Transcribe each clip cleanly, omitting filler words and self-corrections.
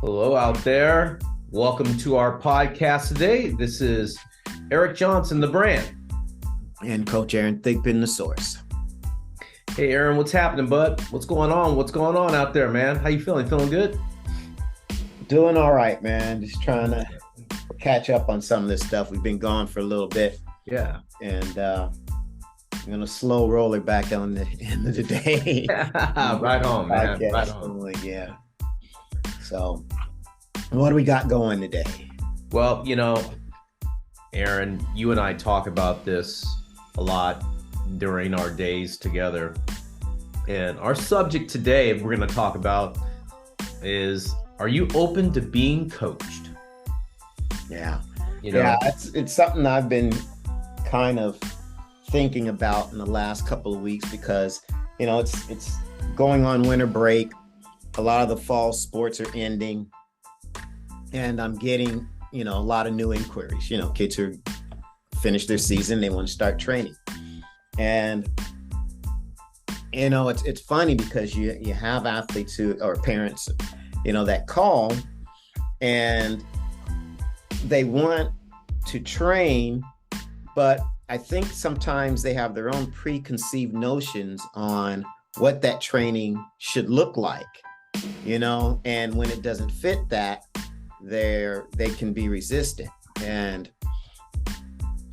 Hello out there. Welcome to our podcast today. This is Eric Johnson, the brand. And Coach Aaron Thigpen, the source. Hey, Aaron, what's happening, bud? What's going on? What's going on out there, man? How you feeling? Feeling good? Doing all right, man. Just trying to catch up on some of this stuff. We've been gone for a little bit. Yeah. And I'm going to slow roll it back on the end of the day. Right on, man. Right on. Yeah. So what do we got going today? Well, Aaron, you and I talk about this a lot during our days together. And our subject today we're going to talk about is, are you open to being coached? Yeah. Yeah, it's something I've been kind of thinking about in the last couple of weeks because, it's going on winter break. A lot of the fall sports are ending. And I'm getting, a lot of new inquiries. Kids who finish their season, they want to start training. And, it's funny because you have athletes or parents, that call and they want to train, but I think sometimes they have their own preconceived notions on what that training should look like, and when it doesn't fit that, they can be resistant. And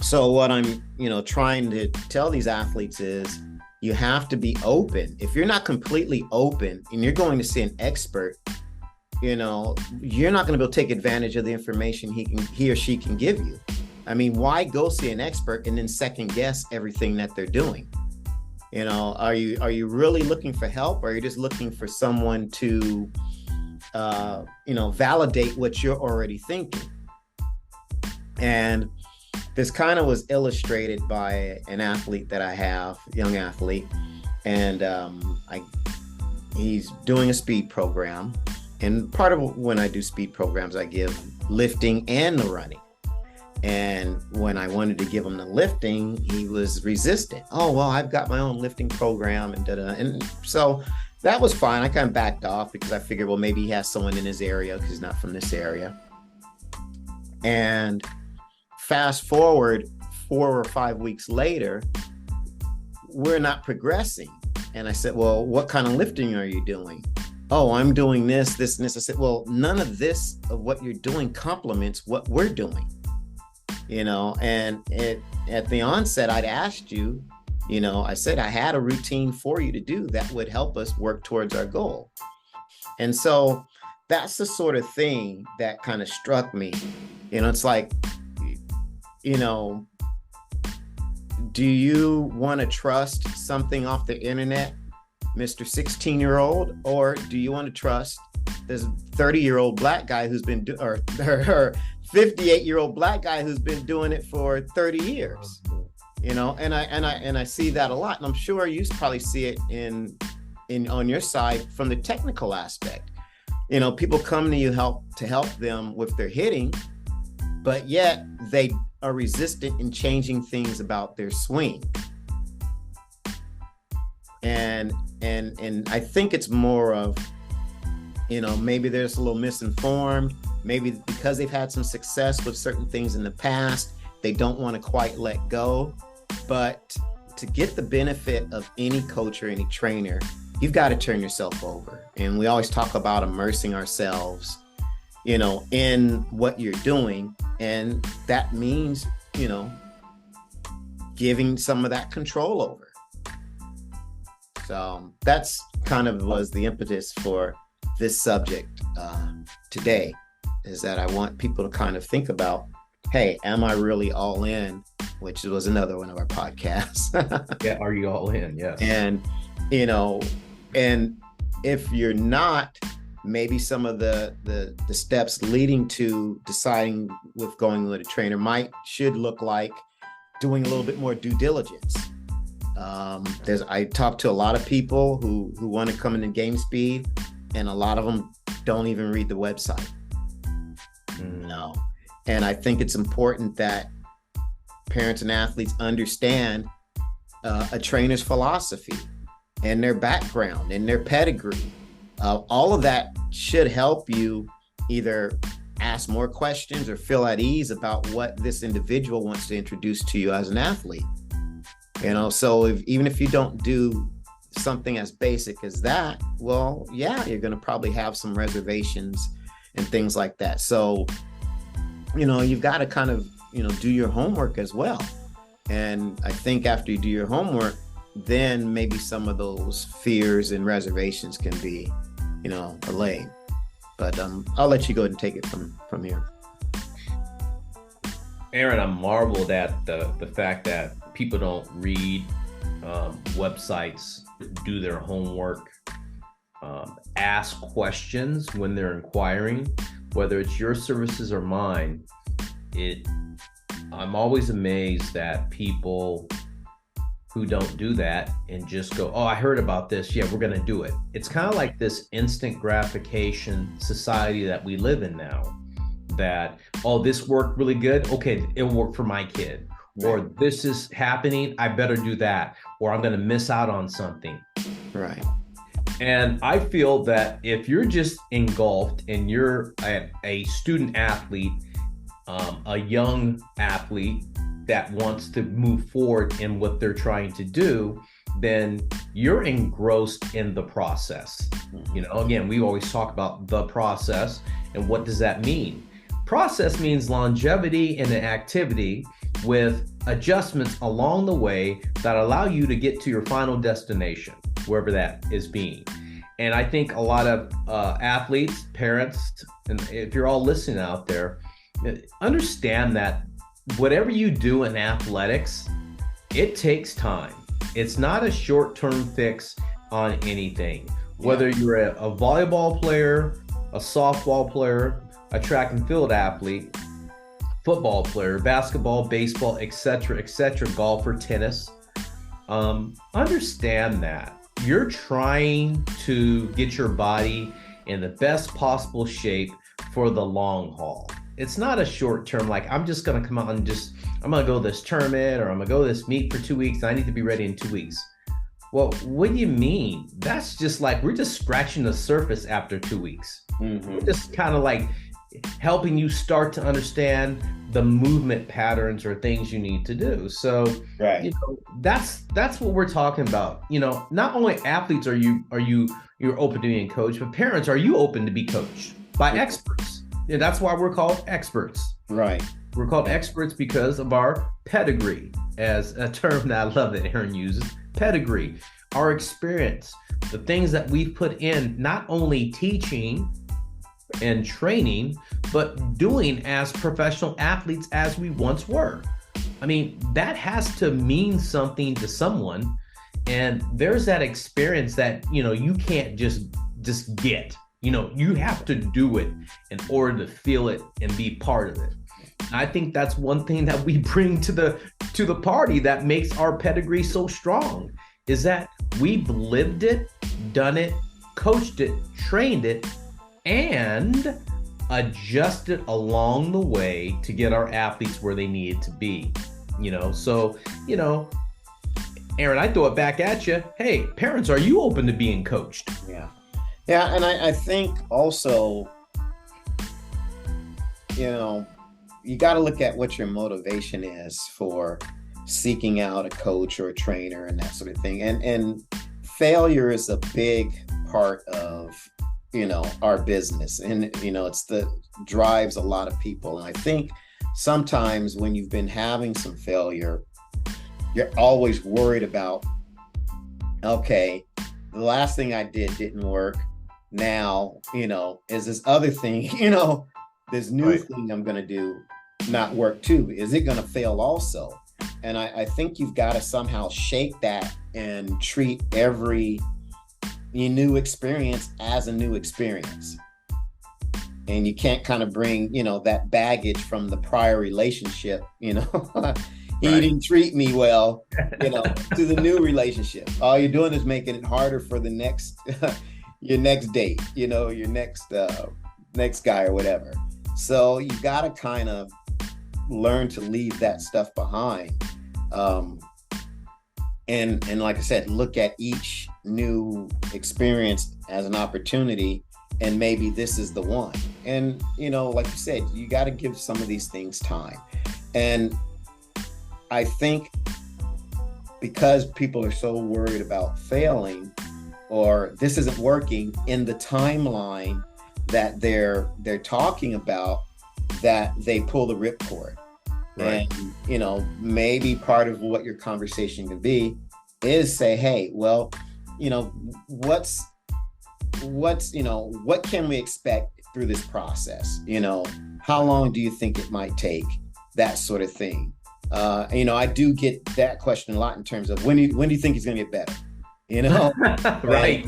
so what I'm, trying to tell these athletes is you have to be open. If you're not completely open and you're going to see an expert, you're not going to be able to take advantage of the information he or she can give you. I mean, why go see an expert and then second guess everything that they're doing? Are you really looking for help, or are you just looking for someone to, validate what you're already thinking? And this kind of was illustrated by an athlete that I have, young athlete, and he's doing a speed program. And part of when I do speed programs, I give lifting and the running. And when I wanted to give him the lifting, he was resistant. Oh, well, I've got my own lifting program and da-da. And so that was fine. I kind of backed off because I figured, well, maybe he has someone in his area because he's not from this area. And fast forward 4 or 5 weeks later, we're not progressing. And I said, well, what kind of lifting are you doing? Oh, I'm doing this, this, and this. I said, well, none of this of what you're doing complements what we're doing. And at the onset, I'd asked you, I said I had a routine for you to do that would help us work towards our goal. And so that's the sort of thing that kind of struck me. It's like, do you want to trust something off the internet, Mr. 16-year-old, or do you want to trust this 30-year-old black guy who's been or 58-year-old black guy who's been doing it for 30 years? And I see that a lot, and I'm sure you probably see it in on your side from the technical aspect. People come to you to help them with their hitting, but yet they are resistant in changing things about their swing. And I think it's more of, maybe they're just a little misinformed. Maybe because they've had some success with certain things in the past, they don't want to quite let go. But to get the benefit of any coach or any trainer, you've got to turn yourself over. And we always talk about immersing ourselves, in what you're doing. And that means, giving some of that control over. So that's kind of was the impetus for this subject today, is that I want people to kind of think about, hey, am I really all in? Which was another one of our podcasts. Yeah, are you all in? Yes. And, and if you're not, maybe some of the steps leading to deciding with going with a trainer should look like doing a little bit more due diligence. I talk to a lot of people who want to come into Game Speed, and a lot of them don't even read the website. No. And I think it's important that parents and athletes understand a trainer's philosophy and their background and their pedigree. All of that should help you either ask more questions or feel at ease about what this individual wants to introduce to you as an athlete. So even if you don't do something as basic as that, well, yeah, you're going to probably have some reservations and things like that. So, you've got to kind of, do your homework as well. And I think after you do your homework, then maybe some of those fears and reservations can be, allayed. But I'll let you go ahead and take it from here. Aaron, I marveled at the fact that people don't read websites, do their homework, ask questions when they're inquiring, whether it's your services or mine. I'm always amazed at people who don't do that and just go, oh, I heard about this. Yeah, we're going to do it. It's kind of like this instant gratification society that we live in now, that, oh, this worked really good. Okay, it'll work for my kid. Right. Or this is happening, I better do that, or I'm going to miss out on something. Right. And I feel that if you're just engulfed and you're a student athlete, a young athlete that wants to move forward in what they're trying to do, then you're engrossed in the process. Again, we always talk about the process, and what does that mean? Process means longevity in an activity with adjustments along the way that allow you to get to your final destination, wherever that is being. And I think a lot of athletes, parents, and if you're all listening out there, understand that whatever you do in athletics, it takes time. It's not a short-term fix on anything. Whether you're a volleyball player, a softball player, a track and field athlete, football player, basketball, baseball, etc., golfer, tennis, understand that you're trying to get your body in the best possible shape for the long haul. It's not a short term, like I'm just going to come out and I'm going to go this tournament, or I'm going to go this meet for 2 weeks. I need to be ready in 2 weeks. Well, what do you mean? That's just like, we're just scratching the surface after 2 weeks. We're just kind of like helping you start to understand the movement patterns or things you need to do. So, right. That's what we're talking about. Not only athletes you're open to being coached, but parents, are you open to be coached by experts? That's why we're called experts. Right. We're called experts because of our pedigree, as a term that I love that Aaron uses. Pedigree, our experience, the things that we've put in, not only teaching and training, but doing as professional athletes as we once were. I mean, that has to mean something to someone. And there's that experience that, you can't just get. You have to do it in order to feel it and be part of it. I think that's one thing that we bring to the party that makes our pedigree so strong, is that we've lived it, done it, coached it, trained it, and adjusted along the way to get our athletes where they needed to be. So, Aaron, I throw it back at you. Hey, parents, are you open to being coached? Yeah, and I think also, you got to look at what your motivation is for seeking out a coach or a trainer and that sort of thing. And failure is a big part of, our business. And, it's drives a lot of people. And I think sometimes when you've been having some failure, you're always worried about, okay, the last thing I did didn't work. Now, is this other thing, this new thing I'm going to do not work too? Is it going to fail also? And I think you've got to somehow shake that and treat every new experience as a new experience. And you can't kind of bring, that baggage from the prior relationship, he didn't treat me well, to the new relationship. All you're doing is making it harder for the next your next date, your next guy or whatever. So you got to kind of learn to leave that stuff behind. And like I said, look at each new experience as an opportunity and maybe this is the one. And, like you said, you got to give some of these things time. And I think because people are so worried about failing or this isn't working in the timeline that they're talking about, that they pull the ripcord. Right. And, maybe part of what your conversation can be is say, hey, well, what can we expect through this process? How long do you think it might take? That sort of thing. I do get that question a lot in terms of when do you think he's going to get better? Right.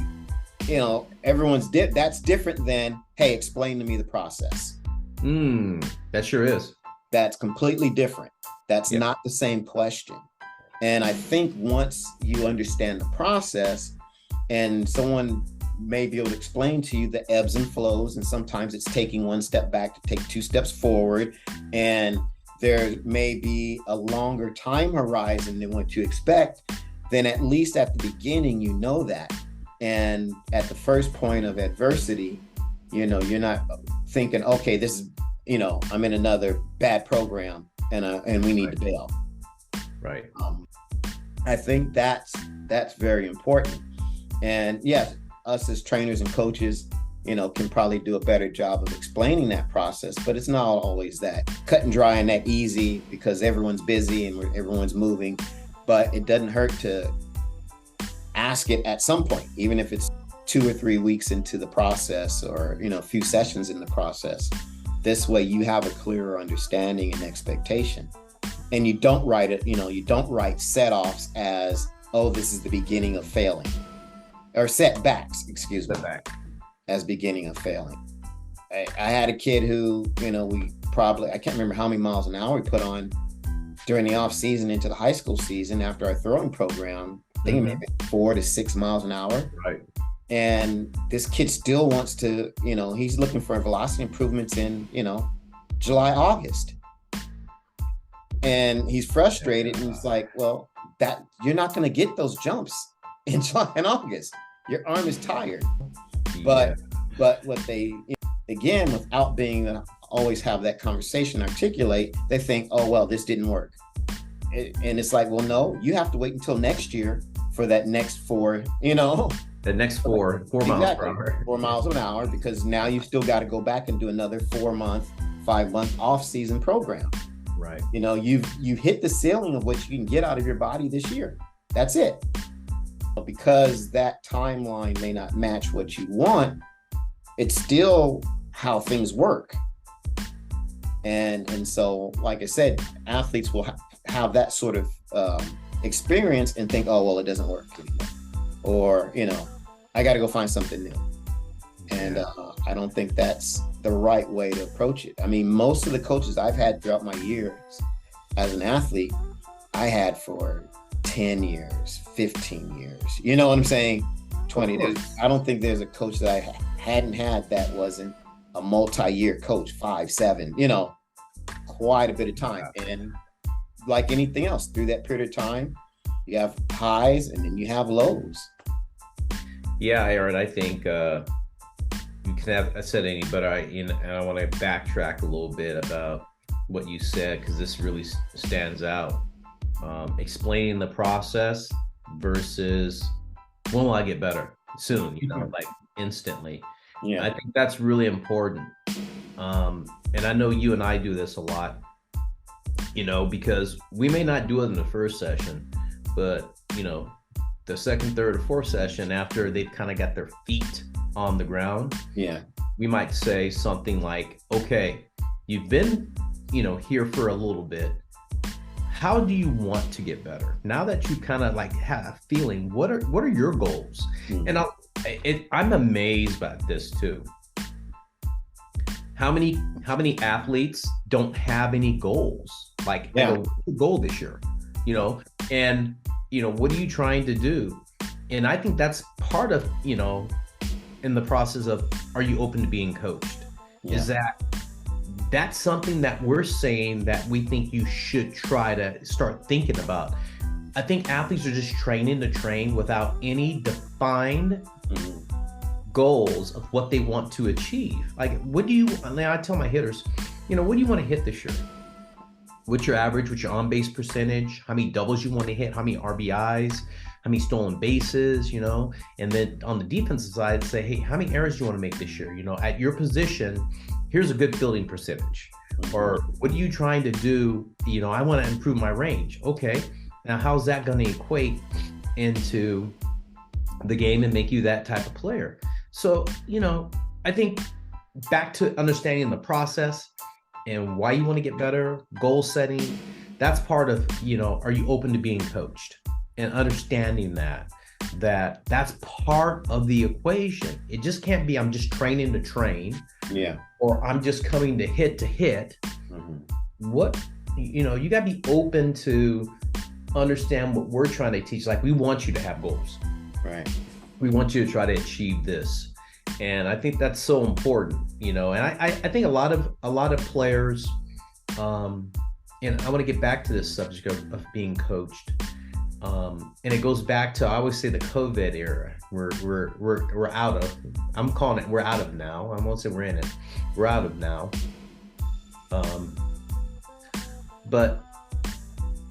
Everyone's that's different than, hey, explain to me the process. That sure is. That's completely different. That's not the same question. And I think once you understand the process and someone may be able to explain to you the ebbs and flows, and sometimes it's taking one step back to take two steps forward, and there may be a longer time horizon than what you expect, then at least at the beginning, that. And at the first point of adversity, you're not thinking, okay, this is, I'm in another bad program and we need to bail. Right. I think that's very important. And yes, us as trainers and coaches, can probably do a better job of explaining that process, but it's not always that cut and dry and that easy because everyone's busy and everyone's moving. But it doesn't hurt to ask it at some point, even if it's 2 or 3 weeks into the process or, a few sessions in the process. This way you have a clearer understanding and expectation. And you don't write it, you don't write set-offs as, oh, this is the beginning of failing. Or setbacks, excuse me. Setback. As beginning of failing. I had a kid who, I can't remember how many miles an hour we put on during the off season into the high school season after our throwing program. I think maybe 4 to 6 miles an hour. Right. And this kid still wants to, he's looking for velocity improvements in, July, August. And he's frustrated and he's like, well, you're not going to get those jumps in July and August. Your arm is tired. But what they, again, without being always have that conversation, articulate, they think, oh, well, this didn't work. And it's like, well, no, you have to wait until next year for that next 4, The next 4 miles per hour. 4 miles an hour, because now you've still got to go back and do another 4-month, 5-month off-season program. Right. You've hit the ceiling of what you can get out of your body this year. That's it. Because that timeline may not match what you want, it's still how things work. And so, like I said, athletes will have that sort of experience and think, oh, well, it doesn't work anymore. Or, I got to go find something new. And I don't think that's the right way to approach it. I mean, most of the coaches I've had throughout my years as an athlete, I had for 10 years, 15 years. You know what I'm saying? 20. I don't think there's a coach that I hadn't had that wasn't a multi-year coach, 5, 7, quite a bit of time. And like anything else, through that period of time, you have highs and then you have lows. Yeah, Aaron, I think you can have said any, but I want to backtrack a little bit about what you said, because this really stands out. Explaining the process versus when will I get better? Soon, like instantly. Yeah, I think that's really important. And I know you and I do this a lot, because we may not do it in the first session, but the second, third, or fourth session, after they've kind of got their feet on the ground, we might say something like, okay, you've been here for a little bit. How do you want to get better? Now that you kind of like have a feeling, what are your goals? And I'm amazed by this too. How many athletes don't have any goals? Like, what's the goal this year? And what are you trying to do? And I think that's part of, in the process of, are you open to being coached? Is that's something that we're saying that we think you should try to start thinking about. I think athletes are just training to train without any defined goals of what they want to achieve. Like, what do you, I tell my hitters, what do you want to hit this year? What's your average? What's your on-base percentage? How many doubles you want to hit? How many RBIs? How many stolen bases? And then on the defensive side, say, hey, how many errors do you want to make this year? At your position, here's a good fielding percentage. Or what are you trying to do? I want to improve my range. Okay, now how's that going to equate into the game and make you that type of player? So, I think back to understanding the process and why you want to get better, goal setting, that's part of, are you open to being coached and understanding that's part of the equation. It just can't be, I'm just training to train. Yeah. Or I'm just coming to hit. Mm-hmm. What, you got to be open to understand what we're trying to teach. Like, we want you to have goals. Right. We want you to try to achieve this. And I think that's so important, and I think a lot of players, and I want to get back to this subject of being coached. And it goes back to, I always say, the COVID era. We're out of, I'm calling it, we're out of now. I won't say we're in it. We're out of now. But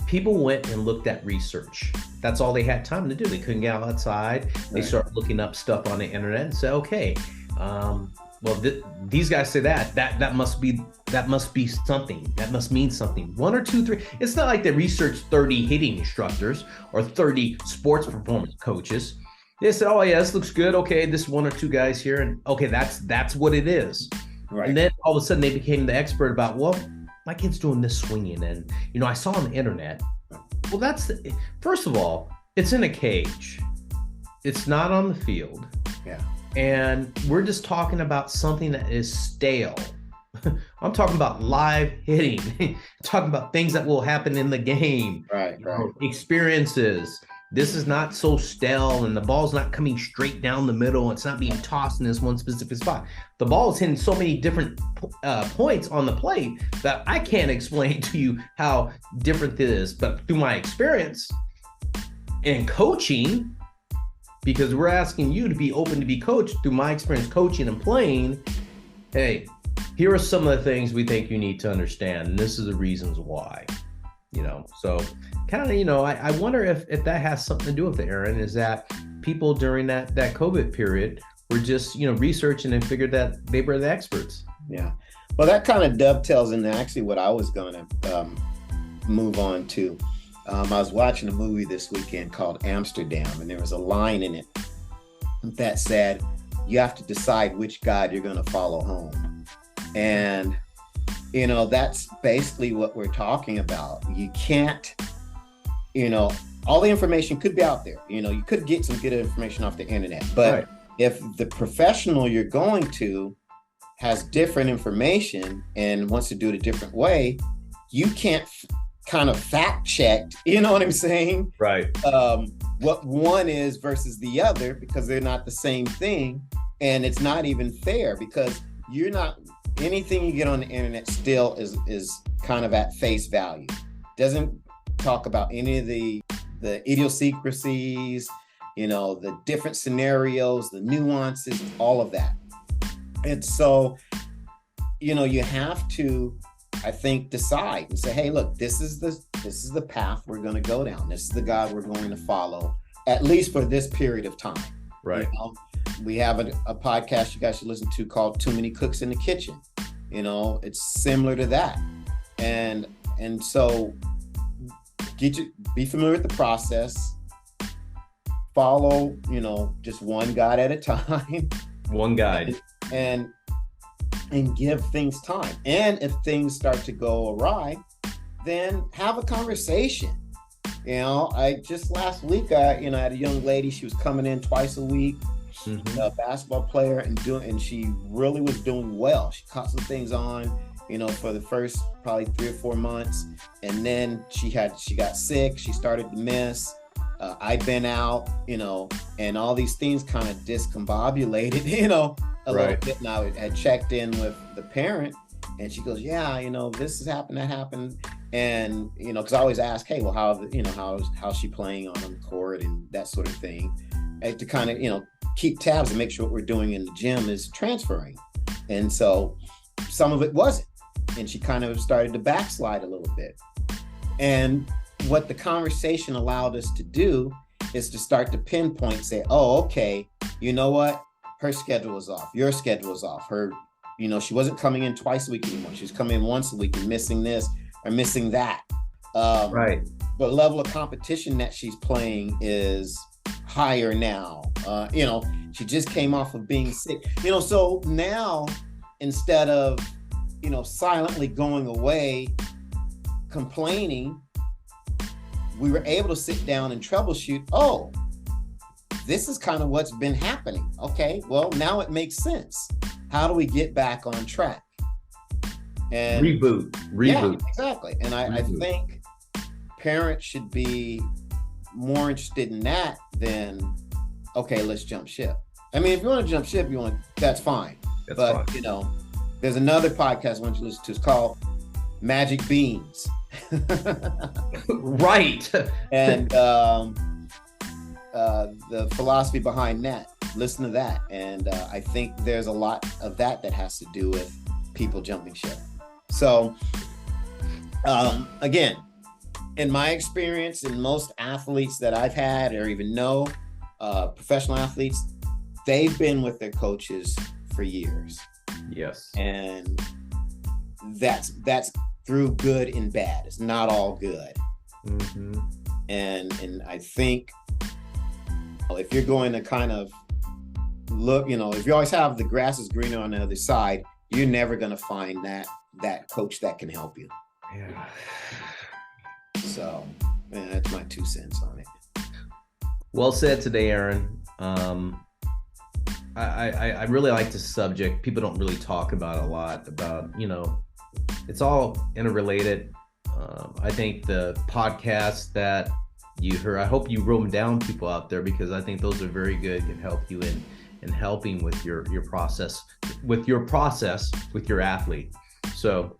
people went and looked at research. That's all they had time to do. They couldn't get outside. They started looking up stuff on the internet and say, okay, these guys say that must be something. That must mean something. 1 or 2, 3. It's not like they researched 30 hitting instructors or 30 sports performance coaches. They said, oh yeah, this looks good. Okay, this 1 or 2 guys here, and okay, that's what it is. Right. And then all of a sudden they became the expert about, well, my kid's doing this swinging, and I saw on the internet. Well, first of all, it's in a cage. It's not on the field. Yeah. And we're just talking about something that is stale. I'm talking about live hitting, talking about things that will happen in the game. Right. Experiences. This is not so stale, and the ball's not coming straight down the middle. It's not being tossed in this one specific spot. The ball is hitting so many different points on the plate that I can't explain to you how different it is. But through my experience in coaching, because we're asking you to be open to be coached, through my experience coaching and playing, hey, here are some of the things we think you need to understand, and this is the reasons why. So kind of, I wonder if that has something to do with it, Aaron, is that people during that COVID period were just, researching and figured that they were the experts. Yeah. Well, that kind of dovetails into actually what I was going to move on to. I was watching a movie this weekend called Amsterdam, and there was a line in it that said, you have to decide which guide you're going to follow home. And that's basically what we're talking about. You can't, all the information could be out there. You could get some good information off the internet, but if the professional you're going to has different information and wants to do it a different way, you can't kind of fact check, you know what I'm saying? Right. What one is versus the other, because they're not the same thing. And it's not even fair, because anything you get on the internet still is kind of at face value. Doesn't talk about any of the idiosyncrasies, the different scenarios, the nuances, all of that. And so, you have to, I think, decide and say, hey, look, this is the path we're going to go down. This is the guide we're going to follow, at least for this period of time. Right. We have a podcast you guys should listen to called Too Many Cooks in the Kitchen. It's similar to that. And so be familiar with the process, follow, just one guide at a time. One guide. And give things time. And if things start to go awry, then have a conversation. I just last week, I had a young lady, she was coming in twice a week. Mm-hmm. A basketball player, and she really was doing well. She caught some things on, for the first probably 3 or 4 months, and then she got sick. She started to miss. I'd been out, and all these things kind of discombobulated, a little bit. And I had checked in with the parent, and she goes, "Yeah, this has happened, that happened," and because I always ask, "Hey, well, how's she playing on the court and that sort of thing," to kind of keep tabs and make sure what we're doing in the gym is transferring. And so some of it wasn't. And she kind of started to backslide a little bit. And what the conversation allowed us to do is to start to pinpoint, say, oh, okay, you know what? Her schedule is off. Your schedule is off. Her, she wasn't coming in twice a week anymore. She was coming in once a week and missing this or missing that. Right. The level of competition that she's playing is higher now. She just came off of being sick. So now instead of, silently going away, complaining, we were able to sit down and troubleshoot. Oh, this is kind of what's been happening. Okay, well, now it makes sense. How do we get back on track? And reboot. Yeah, exactly. And I think parents should be more interested in that than, okay, let's jump ship. I mean, if you want to jump ship, that's fine. But there's another podcast I want you to listen to. It's called Magic Beans. Right. And the philosophy behind that. Listen to that. And I think there's a lot of that has to do with people jumping ship. So again, in my experience, and most athletes that I've had or even know, professional athletes, they've been with their coaches for years. Yes. And that's through good and bad. It's not all good. Mm-hmm. And I think if you're going to kind of look, if you always have the grass is greener on the other side, you're never going to find that coach that can help you. Yeah. So, that's my 2 cents on it. Well said today, Aaron. I really like this subject. People don't really talk about a lot about, it's all interrelated. I think the podcasts that you heard, I hope you wrote them down, people out there, because I think those are very good, can help you in helping with your process with your athlete. So,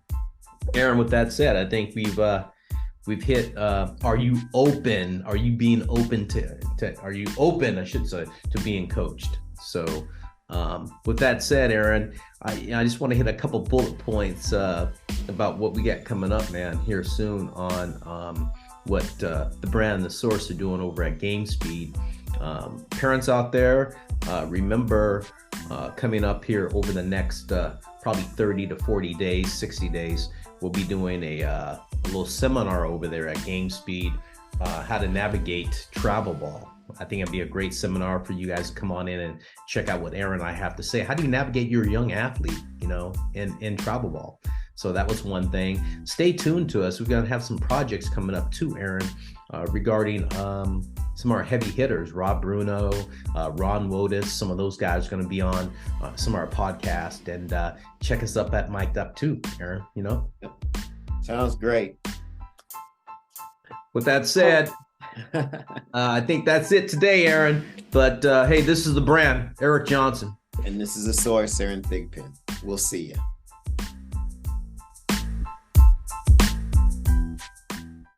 Aaron, with that said, I think we've hit. Are you open? Are you being open to? Are you open? I should say, to being coached. So, with that said, Aaron, I just want to hit a couple bullet points about what we got coming up, man, here soon on what the brand and the source are doing over at GameSpeed. Parents out there, remember coming up here over the next probably 30 to 40 days, 60 days, we'll be doing a little seminar over there at GameSpeed, how to navigate travel ball. I think it'd be a great seminar for you guys to come on in and check out what Aaron and I have to say. How do you navigate your young athlete, in travel ball? So that was one thing. Stay tuned to us. We're going to have some projects coming up too, Aaron, regarding some of our heavy hitters, Rob Bruno, Ron Wotus. Some of those guys are going to be on some of our podcast, and check us up at Mic'd Up too, Aaron, Sounds great. With that said, I think that's it today, Aaron. But hey, this is the brand, Eric Johnson. And this is the source, Aaron Thigpen. We'll see you.